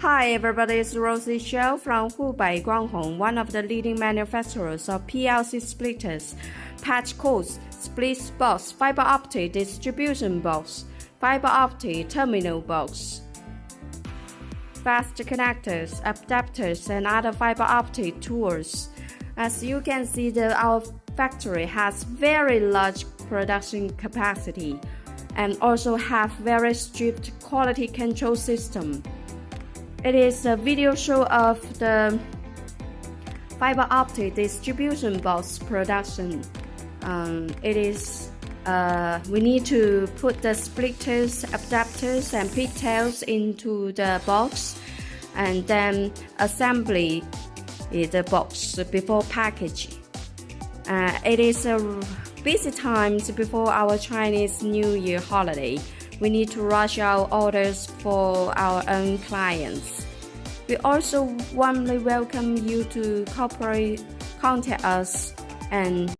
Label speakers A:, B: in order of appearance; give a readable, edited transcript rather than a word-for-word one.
A: Hi everybody, it's Rosie Shaw from Hubei, GuangHong, one of the leading manufacturers of PLC splitters, patch cords, Splice Box, fiber optic distribution box, fiber optic terminal box, fast connectors, adapters, and other fiber optic tools. As you can see, our factory has very large production capacity and also have very strict quality control system. It is a video show of the fiber optic distribution box production. We need to put the splitters, adapters, and pigtails into the box, and then assembly the box before packaging. It is a busy times before our Chinese New Year holiday. We need to rush our orders for our own clients. We also warmly welcome you to contact us and